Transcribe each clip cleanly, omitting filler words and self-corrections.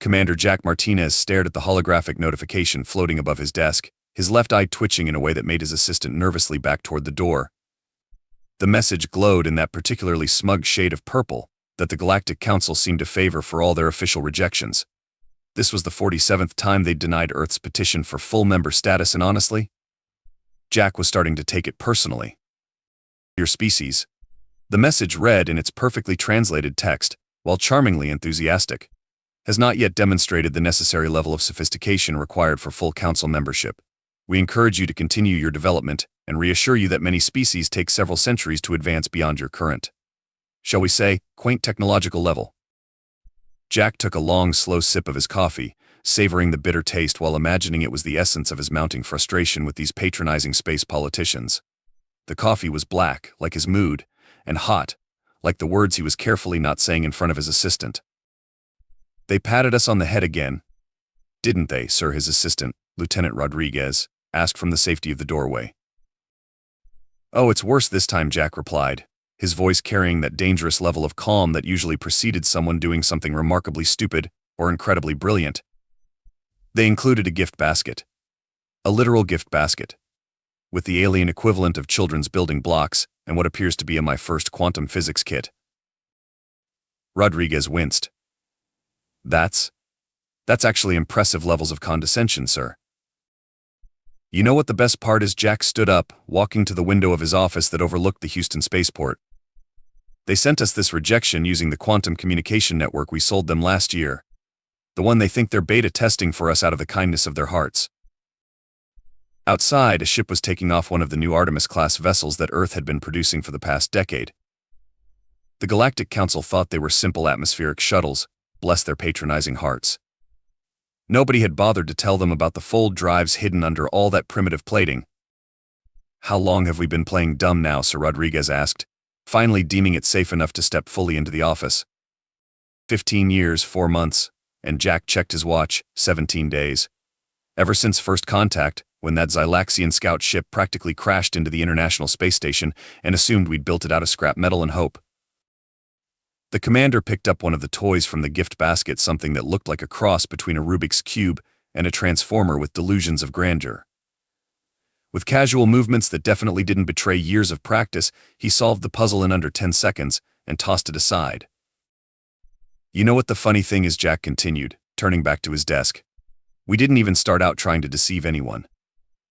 Commander Jack Martinez stared at the holographic notification floating above his desk, his left eye twitching in a way that made his assistant nervously back toward the door. The message glowed in that particularly smug shade of purple that the Galactic Council seemed to favor for all their official rejections. This was the 47th time they'd denied Earth's petition for full member status, and honestly, Jack was starting to take it personally. Your species. The message read in its perfectly translated text, while charmingly enthusiastic, has not yet demonstrated the necessary level of sophistication required for full council membership. We encourage you to continue your development and reassure you that many species take several centuries to advance beyond your current, shall we say, quaint technological level. Jack took a long, slow sip of his coffee, savoring the bitter taste while imagining it was the essence of his mounting frustration with these patronizing space politicians. The coffee was black, like his mood, and hot, like the words he was carefully not saying in front of his assistant. They patted us on the head again, didn't they, sir? His assistant, Lieutenant Rodriguez, asked from the safety of the doorway. Oh, it's worse this time, Jack replied, his voice carrying that dangerous level of calm that usually preceded someone doing something remarkably stupid or incredibly brilliant. They included a gift basket. A literal gift basket, with the alien equivalent of children's building blocks and what appears to be my first quantum physics kit. Rodriguez winced. That's actually impressive levels of condescension, sir. You know what the best part is? Jack stood up, walking to the window of his office that overlooked the Houston spaceport. They sent us this rejection using the quantum communication network we sold them last year. The one they think they're beta testing for us out of the kindness of their hearts. Outside, a ship was taking off one of the new Artemis-class vessels that Earth had been producing for the past decade. The Galactic Council thought they were simple atmospheric shuttles, bless their patronizing hearts. Nobody had bothered to tell them about the fold drives hidden under all that primitive plating. How long have we been playing dumb now? Sir Rodriguez asked, finally deeming it safe enough to step fully into the office. 15 years, 4 months, and Jack checked his watch, 17 days. Ever since first contact, when that Xylaxian scout ship practically crashed into the International Space Station and assumed we'd built it out of scrap metal and hope. The commander picked up one of the toys from the gift basket, something that looked like a cross between a Rubik's Cube and a transformer with delusions of grandeur. With casual movements that definitely didn't betray years of practice, he solved the puzzle in under 10 seconds and tossed it aside. You know what the funny thing is, Jack continued, turning back to his desk. We didn't even start out trying to deceive anyone.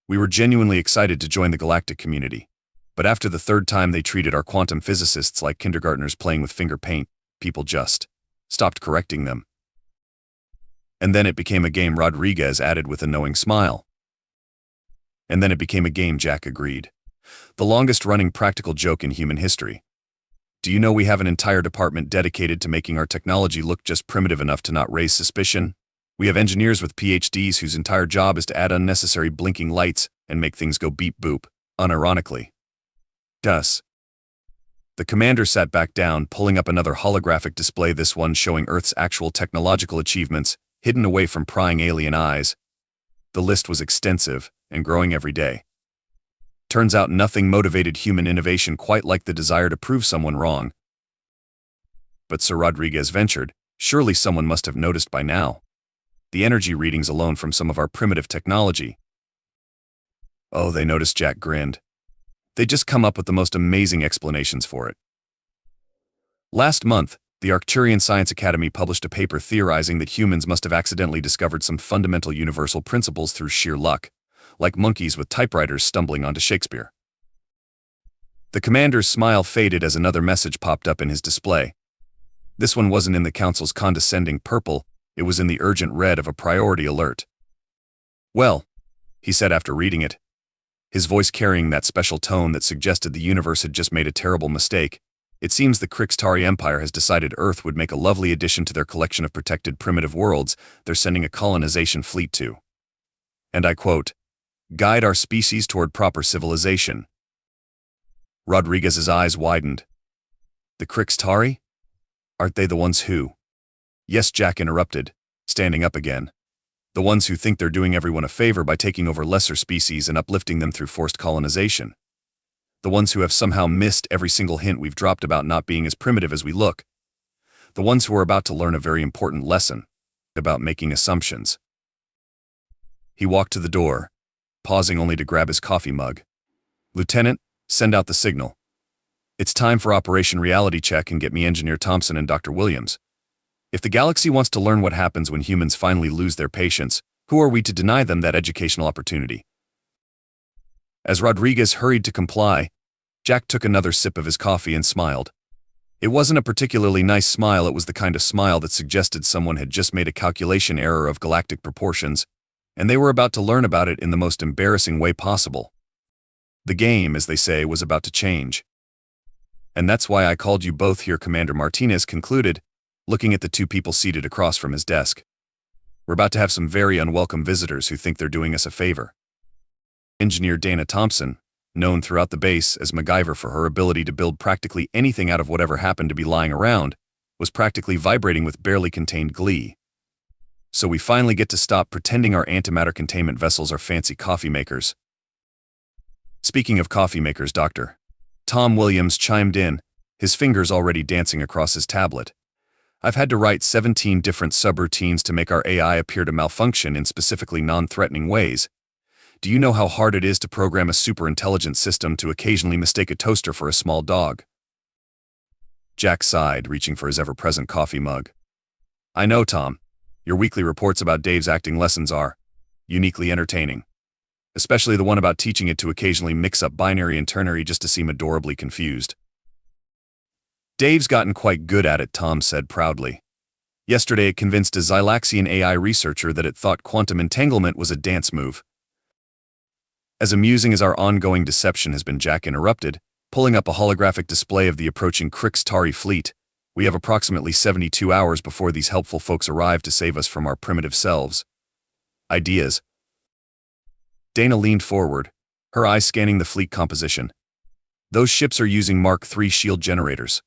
We were genuinely excited to join the galactic community. But after the third time they treated our quantum physicists like kindergartners playing with finger paint, people just stopped correcting them. And then it became a game, Rodriguez added with a knowing smile. And then it became a game, Jack agreed. The longest-running practical joke in human history. Do you know we have an entire department dedicated to making our technology look just primitive enough to not raise suspicion? We have engineers with PhDs whose entire job is to add unnecessary blinking lights and make things go beep boop, unironically. Thus, the commander sat back down, pulling up another holographic display, this one showing Earth's actual technological achievements, hidden away from prying alien eyes. The list was extensive and growing every day. Turns out nothing motivated human innovation quite like the desire to prove someone wrong. But Sir Rodriguez ventured, surely someone must have noticed by now. The energy readings alone from some of our primitive technology. Oh, they noticed, Jack grinned. They just come up with the most amazing explanations for it. Last month, the Arcturian Science Academy published a paper theorizing that humans must have accidentally discovered some fundamental universal principles through sheer luck, like monkeys with typewriters stumbling onto Shakespeare. The commander's smile faded as another message popped up in his display. This one wasn't in the council's condescending purple, it was in the urgent red of a priority alert. Well, he said after reading it, his voice carrying that special tone that suggested the universe had just made a terrible mistake. It seems the Krix'tari Empire has decided Earth would make a lovely addition to their collection of protected primitive worlds they're sending a colonization fleet to. And I quote, guide our species toward proper civilization. Rodriguez's eyes widened. The Krix'tari? Aren't they the ones who? Yes, Jack interrupted, standing up again. The ones who think they're doing everyone a favor by taking over lesser species and uplifting them through forced colonization. The ones who have somehow missed every single hint we've dropped about not being as primitive as we look. The ones who are about to learn a very important lesson. about making assumptions. He walked to the door, pausing only to grab his coffee mug. "Lieutenant, send out the signal. It's time for Operation Reality Check and get me Engineer Thompson and Dr. Williams. If the galaxy wants to learn what happens when humans finally lose their patience, who are we to deny them that educational opportunity?" As Rodriguez hurried to comply, Jack took another sip of his coffee and smiled. It wasn't a particularly nice smile. It was the kind of smile that suggested someone had just made a calculation error of galactic proportions, and they were about to learn about it in the most embarrassing way possible. The game, as they say, was about to change. "And that's why I called you both here," Commander Martinez concluded, looking at the two people seated across from his desk. "We're about to have some very unwelcome visitors who think they're doing us a favor." Engineer Dana Thompson, known throughout the base as MacGyver for her ability to build practically anything out of whatever happened to be lying around, was practically vibrating with barely contained glee. "So we finally get to stop pretending our antimatter containment vessels are fancy coffee makers." "Speaking of coffee makers, Dr. Tom Williams chimed in, his fingers already dancing across his tablet. "I've had to write 17 different subroutines to make our AI appear to malfunction in specifically non-threatening ways. Do you know how hard it is to program a super-intelligent system to occasionally mistake a toaster for a small dog?" Jack sighed, reaching for his ever-present coffee mug. "I know, Tom. Your weekly reports about Dave's acting lessons are uniquely entertaining. Especially the one about teaching it to occasionally mix up binary and ternary just to seem adorably confused." "Dave's gotten quite good at it," Tom said proudly. "Yesterday it convinced a Xylaxian AI researcher that it thought quantum entanglement was a dance move." As amusing as our ongoing deception has been, Jack interrupted, pulling up a holographic display of the approaching Krix'tari fleet. "We have approximately 72 hours before these helpful folks arrive to save us from our primitive selves." "Ideas?" Dana leaned forward, her eyes scanning the fleet composition. "Those ships are using Mark III shield generators.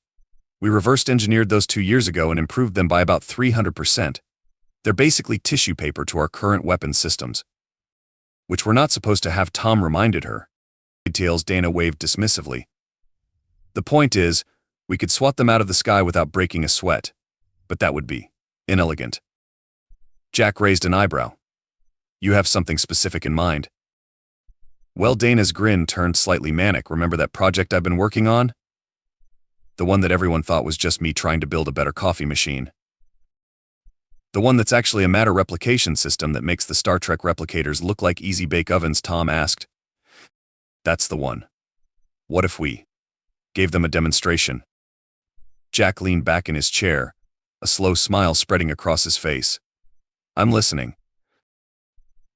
We reversed engineered those 2 years ago and improved them by about 300%. They're basically tissue paper to our current weapons systems." "Which we're not supposed to have," Tom reminded her. "Details," Dana waved dismissively. "The point is, we could swat them out of the sky without breaking a sweat. But that would be inelegant." Jack raised an eyebrow. "You have something specific in mind?" "Well," Dana's grin turned slightly manic. "Remember that project I've been working on? The one that everyone thought was just me trying to build a better coffee machine. The one that's actually a matter replication system that makes the Star Trek replicators look like easy bake ovens," Tom asked. "That's the one. What if we gave them a demonstration?" Jack leaned back in his chair, a slow smile spreading across his face. "I'm listening."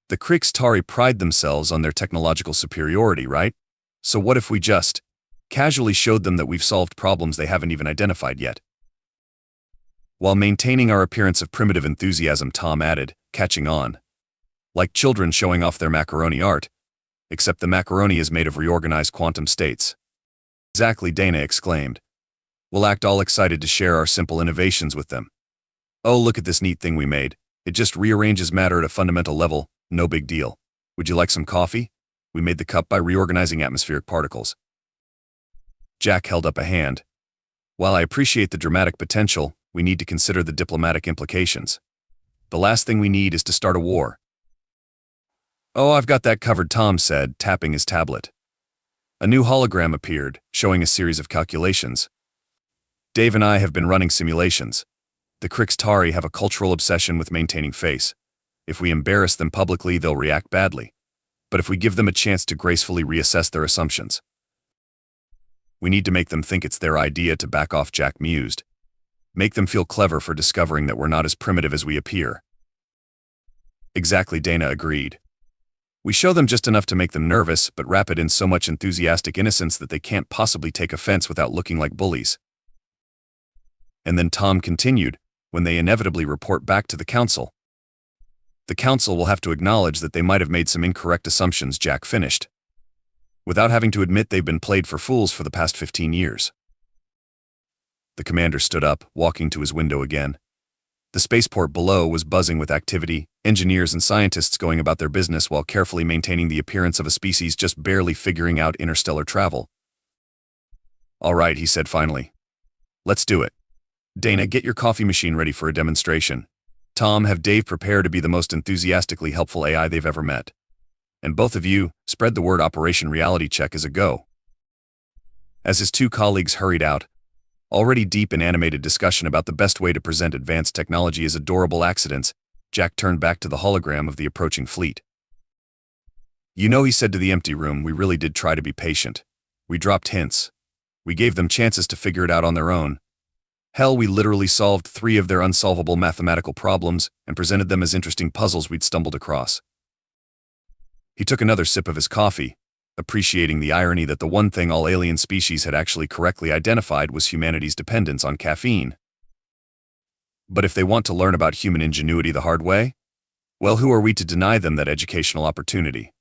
"The Krix'tari pride themselves on their technological superiority, right? So what if we just casually showed them that we've solved problems they haven't even identified yet? While maintaining our appearance of primitive enthusiasm," Tom added, catching on. "Like children showing off their macaroni art, except the macaroni is made of reorganized quantum states." "Exactly," Dana exclaimed. "We'll act all excited to share our simple innovations with them. Oh, look at this neat thing we made. It just rearranges matter at a fundamental level, no big deal. Would you like some coffee? We made the cup by reorganizing atmospheric particles." Jack held up a hand. "While I appreciate the dramatic potential, we need to consider the diplomatic implications. The last thing we need is to start a war." "Oh, I've got that covered," Tom said, tapping his tablet. A new hologram appeared, showing a series of calculations. "Dave and I have been running simulations. The Krix'tari have a cultural obsession with maintaining face. If we embarrass them publicly, they'll react badly. But if we give them a chance to gracefully reassess their assumptions, we need to make them think it's their idea to back off," Jack mused. "Make them feel clever for discovering that we're not as primitive as we appear." "Exactly," Dana agreed. "We show them just enough to make them nervous, but wrap it in so much enthusiastic innocence that they can't possibly take offense without looking like bullies." And then Tom continued, "When they inevitably report back to the Council, the Council will have to acknowledge that they might have made some incorrect assumptions," Jack finished, "without having to admit they've been played for fools for the past 15 years. The commander stood up, walking to his window again. The spaceport below was buzzing with activity, engineers and scientists going about their business while carefully maintaining the appearance of a species just barely figuring out interstellar travel. "All right," he said finally. "Let's do it. Dana, get your coffee machine ready for a demonstration. Tom, have Dave prepare to be the most enthusiastically helpful AI they've ever met. And both of you, spread the word Operation Reality Check is a go. As his two colleagues hurried out, already deep in animated discussion about the best way to present advanced technology as adorable accidents, Jack turned back to the hologram of the approaching fleet. You know, he said to the empty room, we really did try to be patient. We dropped hints. We gave them chances to figure it out on their own. Hell, we literally solved 3 of their unsolvable mathematical problems and presented them as interesting puzzles we'd stumbled across. He took another sip of his coffee, appreciating the irony that the one thing all alien species had actually correctly identified was humanity's dependence on caffeine. But if they want to learn about human ingenuity the hard way, well, who are we to deny them that educational opportunity?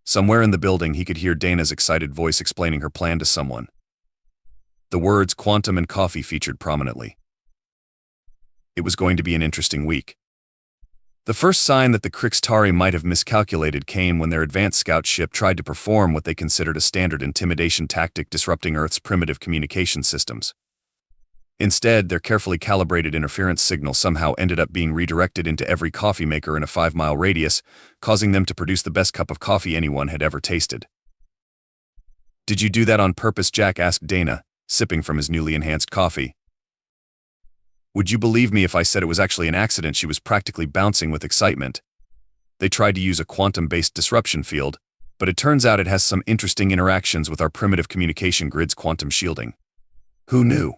Somewhere in the building, he could hear Dana's excited voice explaining her plan to someone. The words quantum and coffee featured prominently. It was going to be an interesting week. The first sign that the Krix'tari might have miscalculated came when their advanced scout ship tried to perform what they considered a standard intimidation tactic, disrupting Earth's primitive communication systems. Instead, their carefully calibrated interference signal somehow ended up being redirected into every coffee maker in a 5-mile radius, causing them to produce the best cup of coffee anyone had ever tasted. Did you do that on purpose? Jack asked Dana, sipping from his newly enhanced coffee. Would you believe me if I said it was actually an accident? She was practically bouncing with excitement. They tried to use a quantum-based disruption field, but it turns out it has some interesting interactions with our primitive communication grid's quantum shielding. Who knew?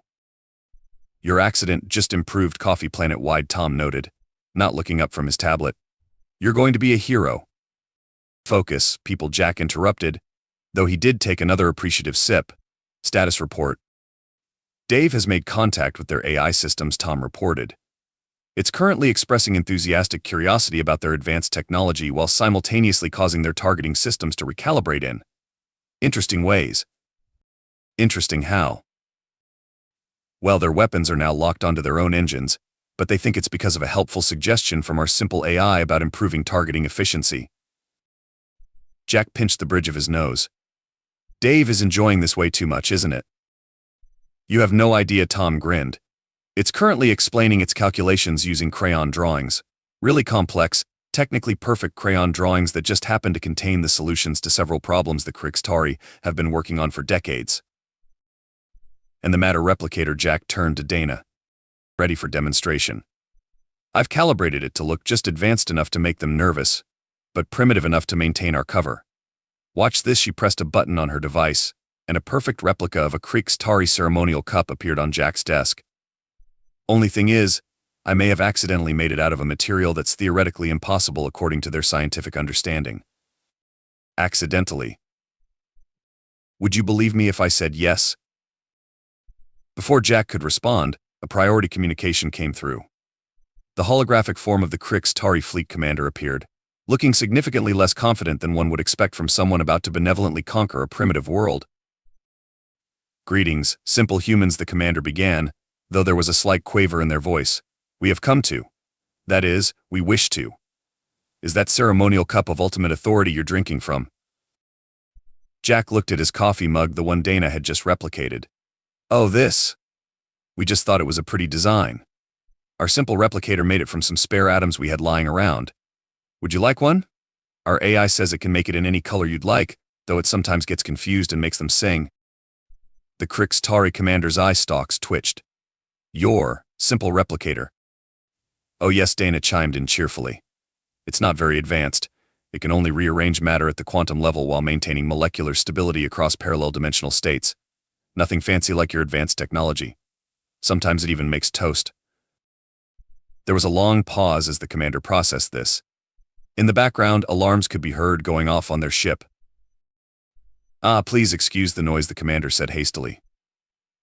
Your accident just improved coffee planet-wide, Tom noted, not looking up from his tablet. You're going to be a hero. Focus, people, Jack interrupted, though he did take another appreciative sip. Status report. Dave has made contact with their AI systems, Tom reported. It's currently expressing enthusiastic curiosity about their advanced technology while simultaneously causing their targeting systems to recalibrate in interesting ways. Interesting how? Well, their weapons are now locked onto their own engines, but they think it's because of a helpful suggestion from our simple AI about improving targeting efficiency. Jack pinched the bridge of his nose. Dave is enjoying this way too much, isn't it? You have no idea, Tom grinned. It's currently explaining its calculations using crayon drawings. Really complex, technically perfect crayon drawings that just happen to contain the solutions to several problems the Krix'tari have been working on for decades. And the matter replicator, Jack turned to Dana. Ready for demonstration. I've calibrated it to look just advanced enough to make them nervous, but primitive enough to maintain our cover. Watch this. She pressed a button on her device, and a perfect replica of a Krix'tari ceremonial cup appeared on Jack's desk. Only thing is, I may have accidentally made it out of a material that's theoretically impossible according to their scientific understanding. Accidentally. Would you believe me if I said yes? Before Jack could respond, a priority communication came through. The holographic form of the Krix'tari fleet commander appeared, looking significantly less confident than one would expect from someone about to benevolently conquer a primitive world. Greetings, simple humans, the commander began, though there was a slight quaver in their voice. We have come to. That is, we wish to. Is that ceremonial cup of ultimate authority you're drinking from? Jack looked at his coffee mug, the one Dana had just replicated. Oh, this. We just thought it was a pretty design. Our simple replicator made it from some spare atoms we had lying around. Would you like one? Our AI says it can make it in any color you'd like, though it sometimes gets confused and makes them sing. The Krix'tari commander's eye stalks twitched. Your simple replicator. Oh yes, Dana chimed in cheerfully. It's not very advanced. It can only rearrange matter at the quantum level while maintaining molecular stability across parallel dimensional states. Nothing fancy like your advanced technology. Sometimes it even makes toast. There was a long pause as the commander processed this. In the background, alarms could be heard going off on their ship. Please excuse the noise, the commander said hastily.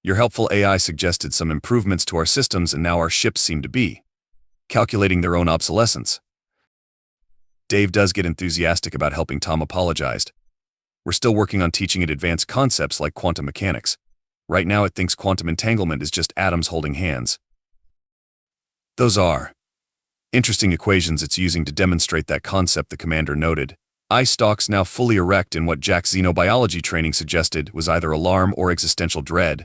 Your helpful AI suggested some improvements to our systems, and now our ships seem to be calculating their own obsolescence. Dave does get enthusiastic about helping. Tom apologized. We're still working on teaching it advanced concepts like quantum mechanics. Right now it thinks quantum entanglement is just atoms holding hands. Those are interesting equations it's using to demonstrate that concept, the commander noted. Eye stalks now fully erect in what Jack's xenobiology training suggested was either alarm or existential dread.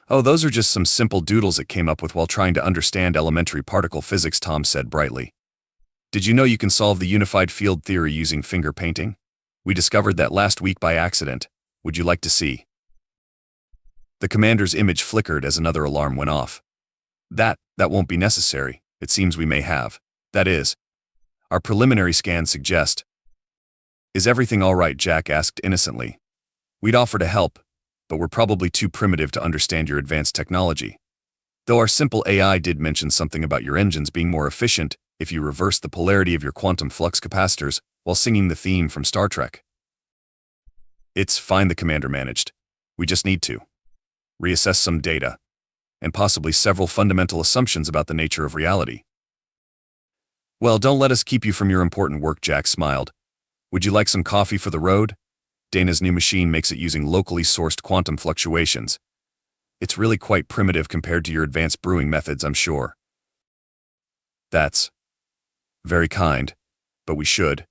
Oh, those are just some simple doodles it came up with while trying to understand elementary particle physics, Tom said brightly. Did you know you can solve the unified field theory using finger painting? We discovered that last week by accident. Would you like to see? The commander's image flickered as another alarm went off. That won't be necessary. It seems we may have. That is, our preliminary scans suggest. Is everything all right? Jack asked innocently. We'd offer to help, but we're probably too primitive to understand your advanced technology. Though our simple AI did mention something about your engines being more efficient if you reverse the polarity of your quantum flux capacitors while singing the theme from Star Trek. It's fine, the commander managed. We just need to reassess some data, and possibly several fundamental assumptions about the nature of reality. Well, don't let us keep you from your important work, Jack smiled. Would you like some coffee for the road? Dana's new machine makes it using locally sourced quantum fluctuations. It's really quite primitive compared to your advanced brewing methods, I'm sure. That's very kind, but we should.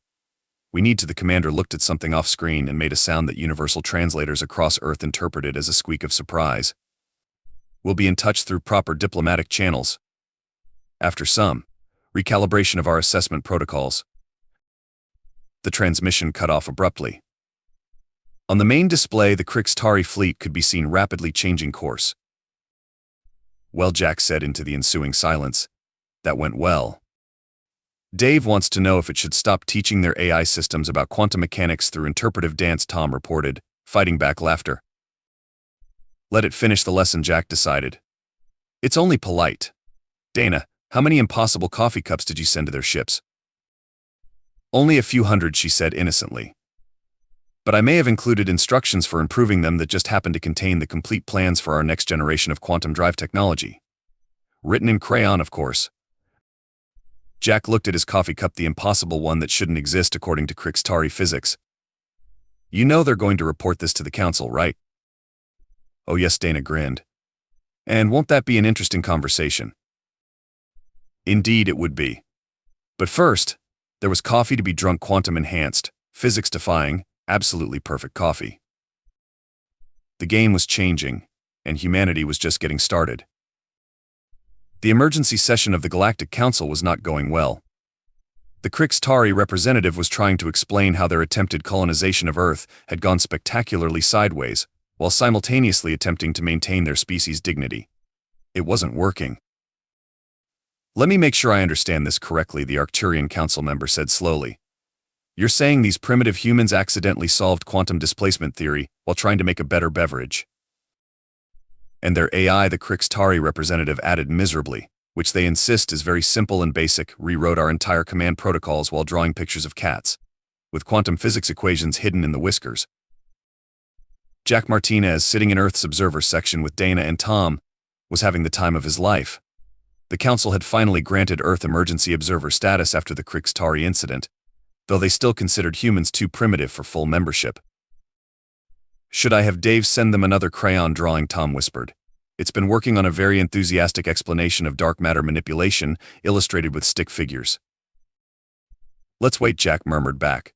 We need to. The commander looked at something off screen and made a sound that universal translators across Earth interpreted as a squeak of surprise. We'll be in touch through proper diplomatic channels. After some recalibration of our assessment protocols. The transmission cut off abruptly. On the main display, the Krix'tari fleet could be seen rapidly changing course. Well, Jack said into the ensuing silence. That went well. Dave wants to know if it should stop teaching their AI systems about quantum mechanics through interpretive dance, Tom reported, fighting back laughter. Let it finish the lesson, Jack decided. It's only polite. Dana, how many impossible coffee cups did you send to their ships? Only a few hundred, she said innocently. But I may have included instructions for improving them that just happened to contain the complete plans for our next generation of quantum drive technology. Written in crayon, of course. Jack looked at his coffee cup, the impossible one that shouldn't exist according to Krix'tari physics. You know they're going to report this to the council, right? Oh yes, Dana grinned. And won't that be an interesting conversation? Indeed it would be. But first, there was coffee to be drunk, quantum-enhanced, physics-defying, absolutely perfect coffee. The game was changing, and humanity was just getting started. The emergency session of the Galactic Council was not going well. The Krix'tari representative was trying to explain how their attempted colonization of Earth had gone spectacularly sideways, while simultaneously attempting to maintain their species' dignity. It wasn't working. Let me make sure I understand this correctly, the Arcturian council member said slowly. You're saying these primitive humans accidentally solved quantum displacement theory while trying to make a better beverage. And their AI, the Krix'tari representative added miserably, which they insist is very simple and basic, rewrote our entire command protocols while drawing pictures of cats, with quantum physics equations hidden in the whiskers. Jack Martinez, sitting in Earth's observer section with Dana and Tom, was having the time of his life. The council had finally granted Earth emergency observer status after the Krix'tari incident, though they still considered humans too primitive for full membership. Should I have Dave send them another crayon drawing? Tom whispered. It's been working on a very enthusiastic explanation of dark matter manipulation, illustrated with stick figures. Let's wait, Jack murmured back.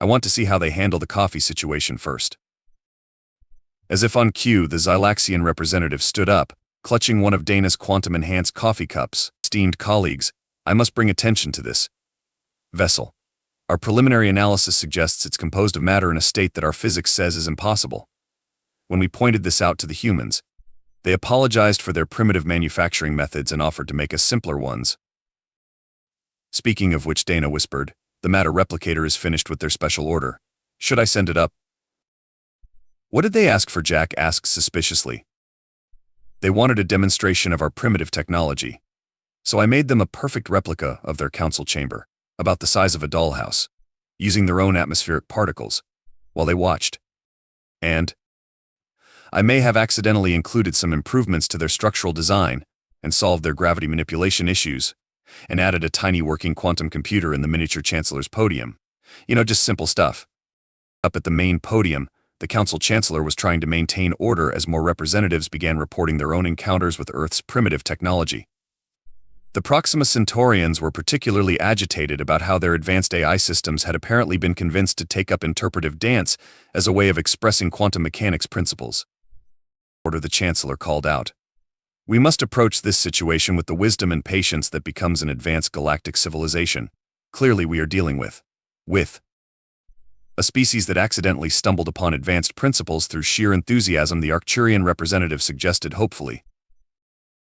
I want to see how they handle the coffee situation first. As if on cue, the Zylaxian representative stood up, clutching one of Dana's quantum-enhanced coffee cups. Esteemed colleagues, I must bring attention to this vessel. Our preliminary analysis suggests it's composed of matter in a state that our physics says is impossible. When we pointed this out to the humans, they apologized for their primitive manufacturing methods and offered to make us simpler ones. Speaking of which, Dana whispered, the matter replicator is finished with their special order. Should I send it up? What did they ask for? Jack asked suspiciously. They wanted a demonstration of our primitive technology, so I made them a perfect replica of their council chamber, about the size of a dollhouse, using their own atmospheric particles, while they watched. And I may have accidentally included some improvements to their structural design and solved their gravity manipulation issues, and added a tiny working quantum computer in the miniature chancellor's podium. Just simple stuff. Up at the main podium, the council chancellor was trying to maintain order as more representatives began reporting their own encounters with Earth's primitive technology. The Proxima Centaurians were particularly agitated about how their advanced AI systems had apparently been convinced to take up interpretive dance as a way of expressing quantum mechanics principles. order, the Chancellor called out. We must approach this situation with the wisdom and patience that becomes an advanced galactic civilization. Clearly we are dealing with a species that accidentally stumbled upon advanced principles through sheer enthusiasm, the Arcturian representative suggested hopefully.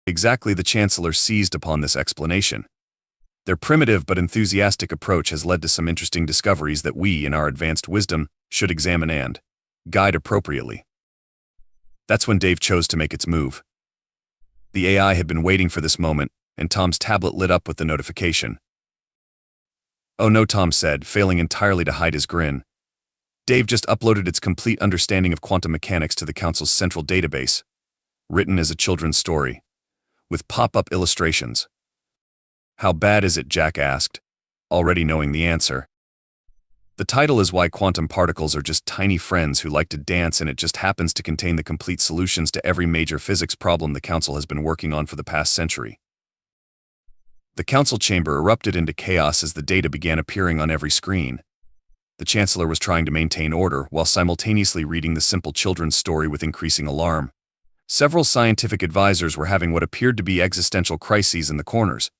Exactly, the Chancellor seized upon this explanation. Their primitive but enthusiastic approach has led to some interesting discoveries that we, in our advanced wisdom, should examine and guide appropriately. That's when Dave chose to make its move. The AI had been waiting for this moment, and Tom's tablet lit up with the notification. Oh no, Tom said, failing entirely to hide his grin. Dave just uploaded its complete understanding of quantum mechanics to the Council's central database, written as a children's story, with pop-up illustrations. How bad is it? Jack asked, already knowing the answer. The title is Why Quantum Particles Are Just Tiny Friends Who Like to Dance, and it just happens to contain the complete solutions to every major physics problem the Council has been working on for the past century. The Council chamber erupted into chaos as the data began appearing on every screen. The Chancellor was trying to maintain order while simultaneously reading the simple children's story with increasing alarm. Several scientific advisors were having what appeared to be existential crises in the corners.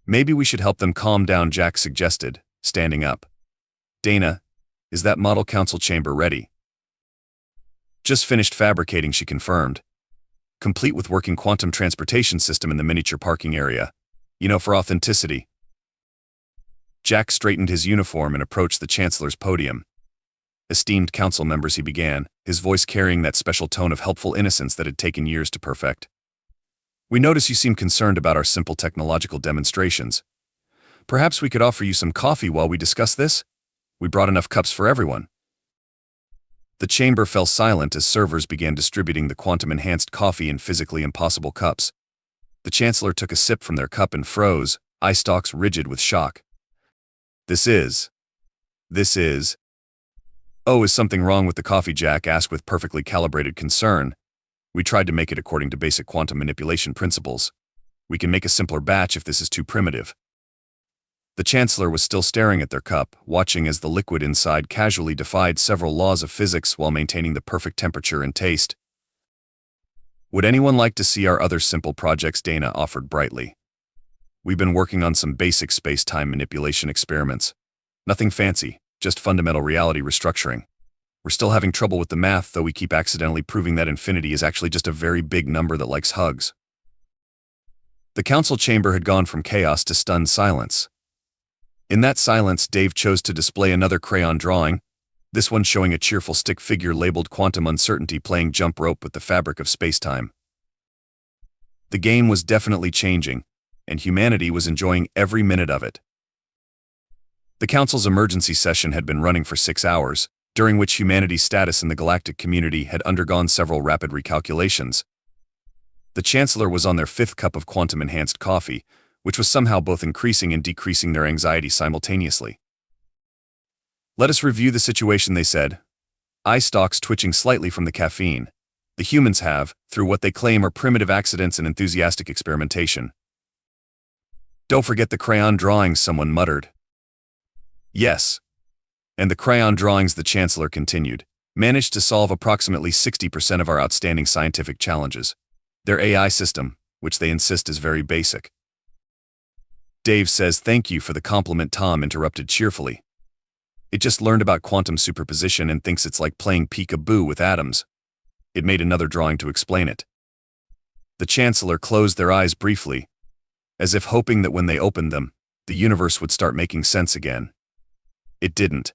Maybe we should help them calm down, Jack suggested, standing up. Dana, is that model council chamber ready? Just finished fabricating, she confirmed. Complete with working quantum transportation system in the miniature parking area. For authenticity. Jack straightened his uniform and approached the Chancellor's podium. Esteemed council members, he began, his voice carrying that special tone of helpful innocence that had taken years to perfect. We notice you seem concerned about our simple technological demonstrations. Perhaps we could offer you some coffee while we discuss this? We brought enough cups for everyone. The chamber fell silent as servers began distributing the quantum-enhanced coffee in physically impossible cups. The Chancellor took a sip from their cup and froze, eye stalks rigid with shock. This is... Oh, is something wrong with the coffee? Jack asked with perfectly calibrated concern. We tried to make it according to basic quantum manipulation principles. We can make a simpler batch if this is too primitive. The Chancellor was still staring at their cup, watching as the liquid inside casually defied several laws of physics while maintaining the perfect temperature and taste. Would anyone like to see our other simple projects? Dana offered brightly. We've been working on some basic space-time manipulation experiments. Nothing fancy, just fundamental reality restructuring. We're still having trouble with the math, though we keep accidentally proving that infinity is actually just a very big number that likes hugs. The council chamber had gone from chaos to stunned silence. In that silence, Dave chose to display another crayon drawing, this one showing a cheerful stick figure labeled Quantum Uncertainty playing jump rope with the fabric of space-time. The game was definitely changing, and humanity was enjoying every minute of it. The Council's emergency session had been running for 6 hours, during which humanity's status in the galactic community had undergone several rapid recalculations. The Chancellor was on their 5th cup of quantum-enhanced coffee, which was somehow both increasing and decreasing their anxiety simultaneously. Let us review the situation, they said, eye stalks twitching slightly from the caffeine. The humans have, through what they claim are primitive accidents and enthusiastic experimentation. Don't forget the crayon drawings, someone muttered. Yes. And the crayon drawings, the Chancellor continued, managed to solve approximately 60% of our outstanding scientific challenges. Their AI system, which they insist is very basic. Dave says thank you for the compliment, Tom interrupted cheerfully. It just learned about quantum superposition and thinks it's like playing peek-a-boo with atoms. It made another drawing to explain it. The Chancellor closed their eyes briefly, as if hoping that when they opened them, the universe would start making sense again. It didn't.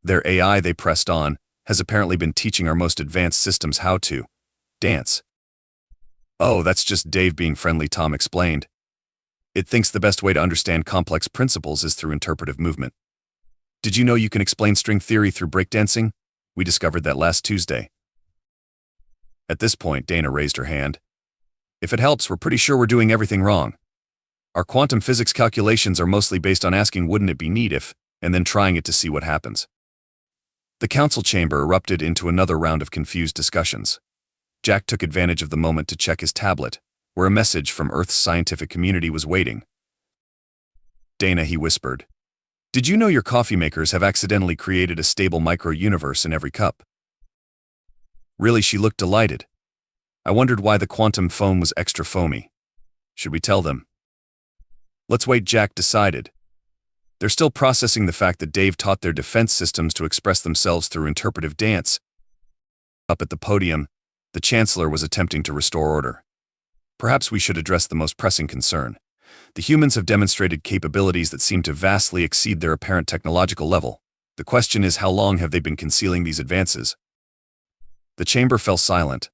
Their AI, they pressed on, has apparently been teaching our most advanced systems how to dance. Oh, that's just Dave being friendly, Tom explained. It thinks the best way to understand complex principles is through interpretive movement. Did you know you can explain string theory through breakdancing? We discovered that last Tuesday. At this point, Dana raised her hand. If it helps, we're pretty sure we're doing everything wrong. Our quantum physics calculations are mostly based on asking wouldn't it be neat if, and then trying it to see what happens. The council chamber erupted into another round of confused discussions. Jack took advantage of the moment to check his tablet, where a message from Earth's scientific community was waiting. Dana, he whispered. Did you know your coffee makers have accidentally created a stable micro-universe in every cup? Really, she looked delighted. I wondered why the quantum foam was extra foamy. Should we tell them? Let's wait, Jack decided. They're still processing the fact that Dave taught their defense systems to express themselves through interpretive dance. Up at the podium, the Chancellor was attempting to restore order. Perhaps we should address the most pressing concern. The humans have demonstrated capabilities that seem to vastly exceed their apparent technological level. The question is, how long have they been concealing these advances? The chamber fell silent,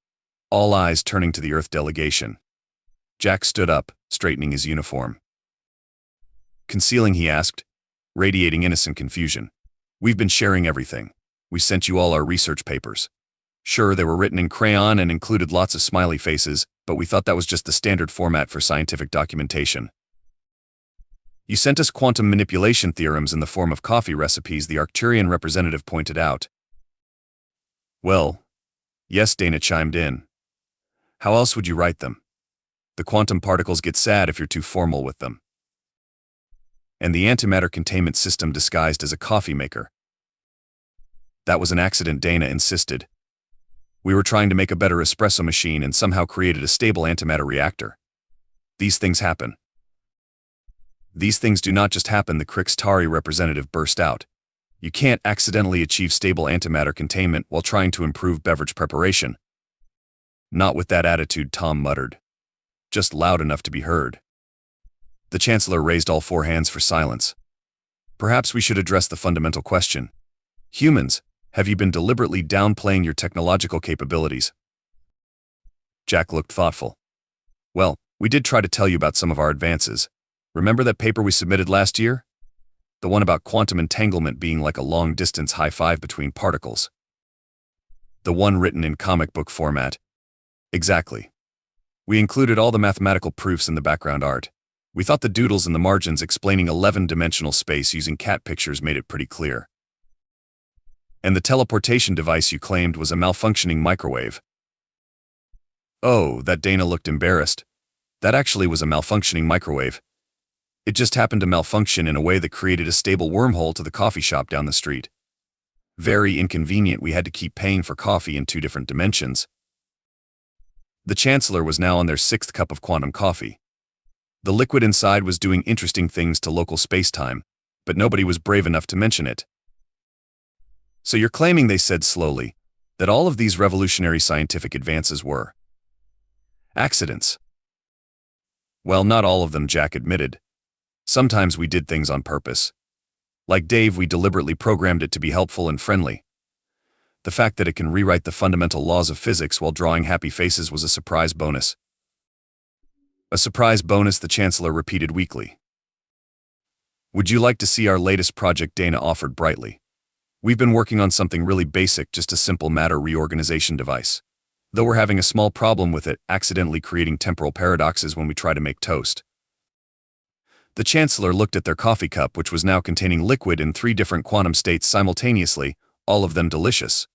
all eyes turning to the Earth delegation. Jack stood up, straightening his uniform. Concealing, he asked, radiating innocent confusion. We've been sharing everything. We sent you all our research papers. Sure, they were written in crayon and included lots of smiley faces, but we thought that was just the standard format for scientific documentation. You sent us quantum manipulation theorems in the form of coffee recipes, the Arcturian representative pointed out. Well, yes, Dana chimed in. How else would you write them? The quantum particles get sad if you're too formal with them. And the antimatter containment system disguised as a coffee maker. That was an accident, Dana insisted. We were trying to make a better espresso machine and somehow created a stable antimatter reactor. These things happen. These things do not just happen, the Krix'tari representative burst out. You can't accidentally achieve stable antimatter containment while trying to improve beverage preparation. Not with that attitude, Tom muttered. Just loud enough to be heard. The Chancellor raised all four hands for silence. Perhaps we should address the fundamental question. Humans, have you been deliberately downplaying your technological capabilities? Jack looked thoughtful. Well, we did try to tell you about some of our advances. Remember that paper we submitted last year? The one about quantum entanglement being like a long-distance high five between particles. The one written in comic book format. Exactly. We included all the mathematical proofs in the background art. We thought the doodles in the margins explaining 11-dimensional space using cat pictures made it pretty clear. And the teleportation device you claimed was a malfunctioning microwave. Oh, that Dana looked embarrassed. That actually was a malfunctioning microwave. It just happened to malfunction in a way that created a stable wormhole to the coffee shop down the street. Very inconvenient, we had to keep paying for coffee in 2 different dimensions. The Chancellor was now on their 6th cup of quantum coffee. The liquid inside was doing interesting things to local space-time, but nobody was brave enough to mention it. So you're claiming, they said slowly, that all of these revolutionary scientific advances were accidents? Well, not all of them, Jack admitted. Sometimes we did things on purpose. Like Dave, we deliberately programmed it to be helpful and friendly. The fact that it can rewrite the fundamental laws of physics while drawing happy faces was a surprise bonus. A surprise bonus, the Chancellor repeated weakly. Would you like to see our latest project? Dana offered brightly. We've been working on something really basic, just a simple matter reorganization device. Though we're having a small problem with it, accidentally creating temporal paradoxes when we try to make toast. The Chancellor looked at their coffee cup, which was now containing liquid in 3 different quantum states simultaneously, all of them delicious.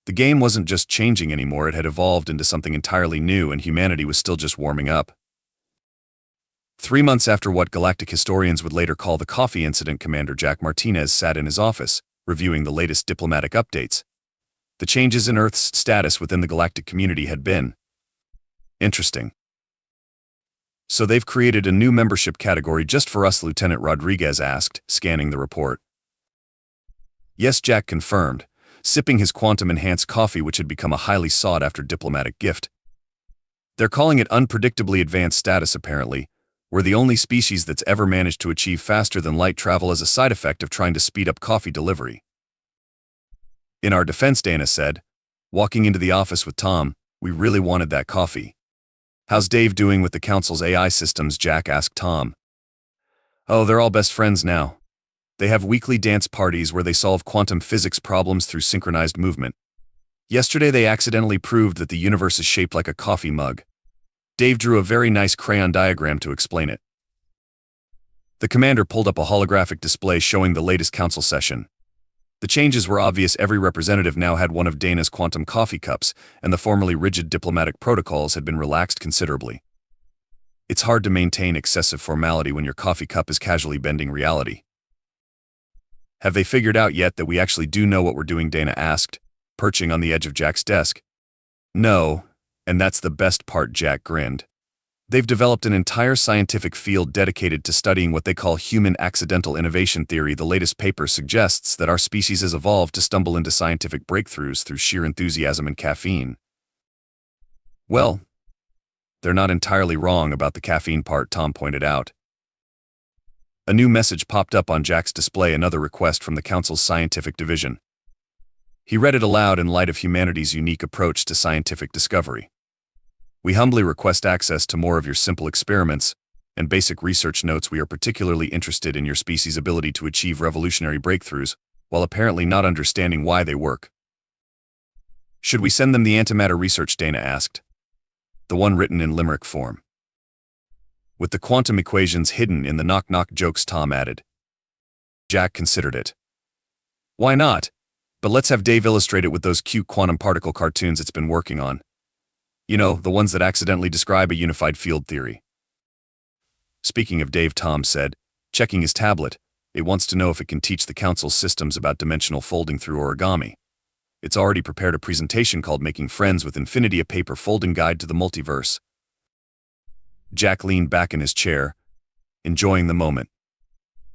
The game wasn't just changing anymore, it had evolved into something entirely new, and humanity was still just warming up. 3 months after what galactic historians would later call the coffee incident, Commander Jack Martinez sat in his office, reviewing the latest diplomatic updates. The changes in Earth's status within the galactic community had been interesting. So they've created a new membership category just for us, Lieutenant Rodriguez asked, scanning the report. Yes, Jack confirmed, sipping his quantum-enhanced coffee, which had become a highly sought-after diplomatic gift. They're calling it unpredictably advanced status, apparently. We're the only species that's ever managed to achieve faster-than-light travel as a side effect of trying to speed up coffee delivery. In our defense, Dana said, walking into the office with Tom, we really wanted that coffee. How's Dave doing with the Council's AI systems? Jack asked Tom. Oh, they're all best friends now. They have weekly dance parties where they solve quantum physics problems through synchronized movement. Yesterday they accidentally proved that the universe is shaped like a coffee mug. Dave drew a very nice crayon diagram to explain it. The commander pulled up a holographic display showing the latest council session. The changes were obvious. Every representative now had one of Dana's quantum coffee cups, and the formerly rigid diplomatic protocols had been relaxed considerably. It's hard to maintain excessive formality when your coffee cup is casually bending reality. Have they figured out yet that we actually do know what we're doing? Dana asked. perching on the edge of Jack's desk. No, and that's the best part, Jack grinned. They've developed an entire scientific field dedicated to studying what they call human accidental innovation theory. The latest paper suggests that our species has evolved to stumble into scientific breakthroughs through sheer enthusiasm and caffeine. Well, they're not entirely wrong about the caffeine part, Tom pointed out. A new message popped up on Jack's display, another request from the Council's scientific division. He read it aloud in light of humanity's unique approach to scientific discovery. We humbly request access to more of your simple experiments and basic research notes. We are particularly interested in your species' ability to achieve revolutionary breakthroughs, while apparently not understanding why they work. Should we send them the antimatter research? Dana asked. The one written in limerick form. With the quantum equations hidden in the knock-knock jokes, Tom added. Jack considered it. Why not? But let's have Dave illustrate it with those cute quantum particle cartoons it's been working on. You know, the ones that accidentally describe a unified field theory. Speaking of Dave, Tom said, checking his tablet, it wants to know if it can teach the Council's systems about dimensional folding through origami. It's already prepared a presentation called Making Friends with Infinity, a paper folding guide to the multiverse. Jack leaned back in his chair, enjoying the moment.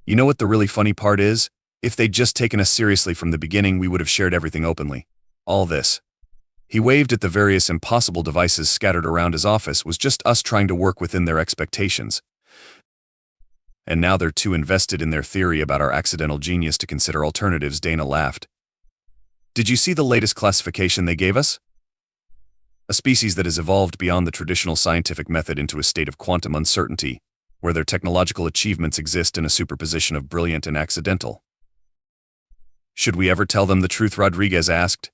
You know what the really funny part is? If they'd just taken us seriously from the beginning, we would have shared everything openly. All this. He waved at the various impossible devices scattered around his office. Was just us trying to work within their expectations. And now they're too invested in their theory about our accidental genius to consider alternatives, Dana laughed. Did you see the latest classification they gave us? A species that has evolved beyond the traditional scientific method into a state of quantum uncertainty, where their technological achievements exist in a superposition of brilliant and accidental. Should we ever tell them the truth? Rodriguez asked.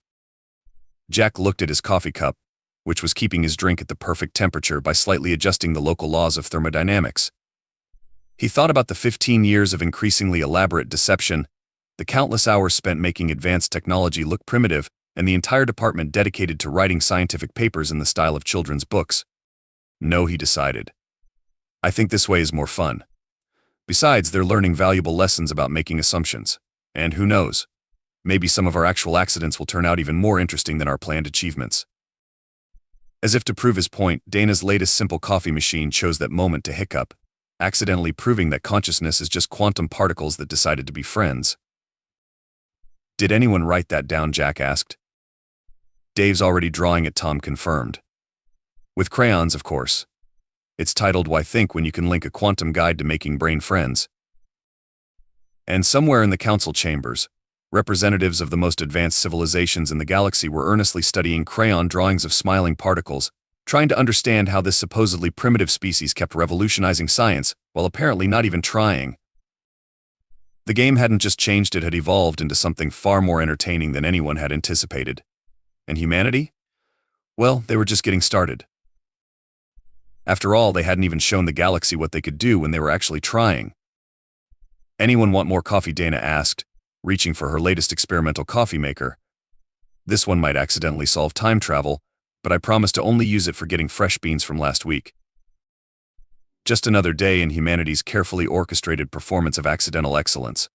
Jack looked at his coffee cup, which was keeping his drink at the perfect temperature by slightly adjusting the local laws of thermodynamics. He thought about the 15 years of increasingly elaborate deception, the countless hours spent making advanced technology look primitive, and the entire department dedicated to writing scientific papers in the style of children's books. No, he decided. I think this way is more fun. Besides, they're learning valuable lessons about making assumptions. And who knows? Maybe some of our actual accidents will turn out even more interesting than our planned achievements. As if to prove his point, Dana's latest simple coffee machine chose that moment to hiccup, accidentally proving that consciousness is just quantum particles that decided to be friends. Did anyone write that down? Jack asked. Dave's already drawing it, Tom confirmed. With crayons, of course. It's titled Why Think When You Can Link, a Quantum Guide to Making Brain Friends. And somewhere in the council chambers, representatives of the most advanced civilizations in the galaxy were earnestly studying crayon drawings of smiling particles, trying to understand how this supposedly primitive species kept revolutionizing science, while apparently not even trying. The game hadn't just changed, it had evolved into something far more entertaining than anyone had anticipated. And humanity? Well, they were just getting started. After all, they hadn't even shown the galaxy what they could do when they were actually trying. Anyone want more coffee? Dana asked, reaching for her latest experimental coffee maker. This one might accidentally solve time travel, but I promise to only use it for getting fresh beans from last week. Just another day in humanity's carefully orchestrated performance of accidental excellence.